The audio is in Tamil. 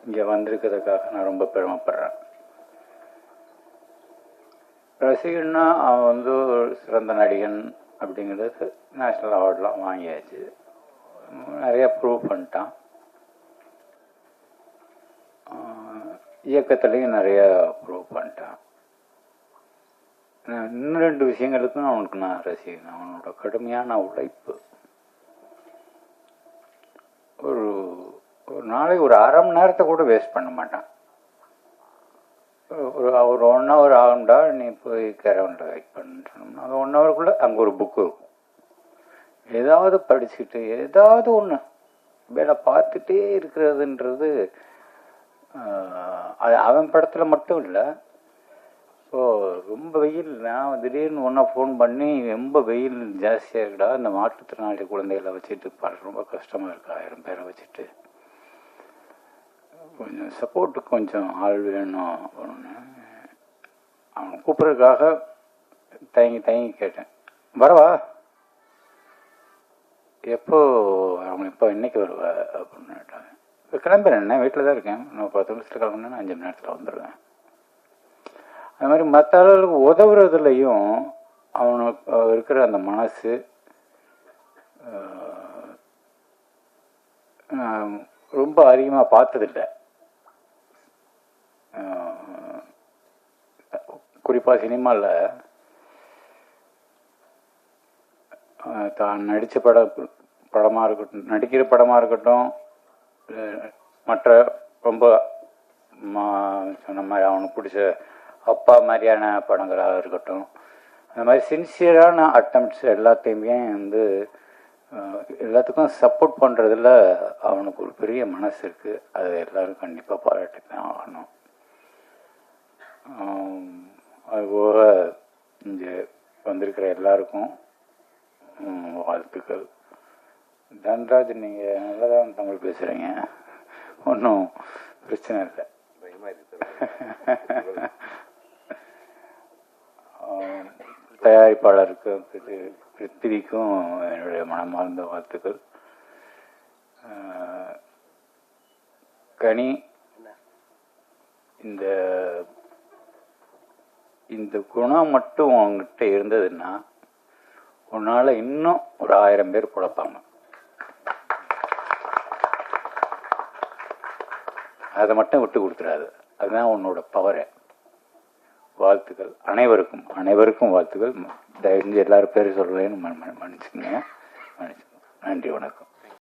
இங்கே வந்திருக்கிறதுக்காக நான் ரொம்ப பெருமைப்படுறேன். ரசிகன்னா அவன் வந்து ஒரு சிறந்த நடிகன் அப்படிங்கிறது நேஷ்னல் அவார்டெலாம் வாங்கியாச்சு, நிறைய ப்ரூவ் பண்ணிட்டான். இயக்கத்துலேயும் நிறைய ப்ரூவ் பண்ணிட்டான். இன்னும் 2 விஷயங்களுக்கும் அவனுக்கு நான் ரசிகன். அவனோட கடுமையான உழைப்பு. ஒரு நாளைக்கு ஒரு அரை மணி நேரத்தை கூட வேஸ்ட் பண்ண மாட்டான். ஒரு 1 ஹவர் ஆகும்டா நீ போய் கேரவனில் வெயிட் பண்ணுன்னு சொன்னோம்னா அது 1 ஹவருக்குள்ளே அங்கே ஒரு புக்கு இருக்கும். ஏதாவது படிச்சுக்கிட்டு ஏதாவது ஒன்று வேலை பார்த்துட்டே இருக்கிறதுன்றது அது அவன் படத்தில் மட்டும் இல்லை. ஸோ ரொம்ப வெயில், நான் திடீர்னு ஒன்றா ஃபோன் பண்ணி ரொம்ப வெயில் ஜாஸ்தியாக இருக்குடா, இந்த மாற்றுத்திறனாளி குழந்தைகளை வச்சுட்டு ரொம்ப கஷ்டமாக இருக்கு, 1000 பேரை வச்சுட்டு கொஞ்சம் சப்போர்ட்டுக்கு கொஞ்சம் ஆள் வேணும் அப்படின்னு அவனை கூப்பிட்றதுக்காக தயங்கி கேட்டேன். வரவா, எப்போ அவன் இப்போ இன்னைக்கு வருவா அப்படின்னு கேட்டாங்க. இப்போ கிளம்புறேன், என்ன வீட்டில் தான் இருக்கேன், நான் 10 நிமிஷத்தில் கிளம்புனேன்னா 5 மணி நேரத்தில் வந்துடுவேன். அது மாதிரி மற்ற ஆளுகளுக்கு உதவுறதுலையும் அவனுக்கு இருக்கிற அந்த மனசு ரொம்ப அதிகமாக பார்த்ததில்லை. குறிப்பாக சினிமாவில் தான் நடித்த படமாக இருக்கட்டும், நடிக்கிற படமாக இருக்கட்டும், மற்ற ரொம்ப சொன்ன மாதிரி அவனுக்கு பிடிச்ச அப்பா மாதிரியான படங்களாக இருக்கட்டும், அந்த மாதிரி சின்சியரான அட்டம்ப்ட்ஸ் எல்லாத்தையுமே வந்து எல்லாத்துக்கும் சப்போர்ட் பண்ணுறதுல அவனுக்கு ஒரு பெரிய மனசு இருக்குது. அது எல்லோரும் கண்டிப்பாக பாராட்டி தான் ஆகணும். அதுபோக இங்கே வந்திருக்கிற எல்லாருக்கும் வாழ்த்துக்கள். தன்ராஜ், நீங்கள் நல்லா தான் தமிழ் பேசுகிறீங்க, ஒன்றும் பிரச்சனை இல்லை. தயாரிப்பாளருக்கு பிருத்திவிக்கும் என்னுடைய மனமார்ந்த வாழ்த்துக்கள். கனி, இந்த குணம் மட்டும் உங்ககிட்ட இருந்ததுன்னா உன்னால் இன்னும் ஒரு 1000 பேர் பிழைப்பாங்க. அதை மட்டும் விட்டு கொடுத்துடாது, அதுதான் உன்னோட பவரை. வாழ்த்துக்கள் அனைவருக்கும் வாழ்த்துக்கள். தயவு செஞ்சு எல்லாரும் பேர் சொல்கிறேன்னு மன்னிச்சுக்கோங்க. நன்றி, வணக்கம்.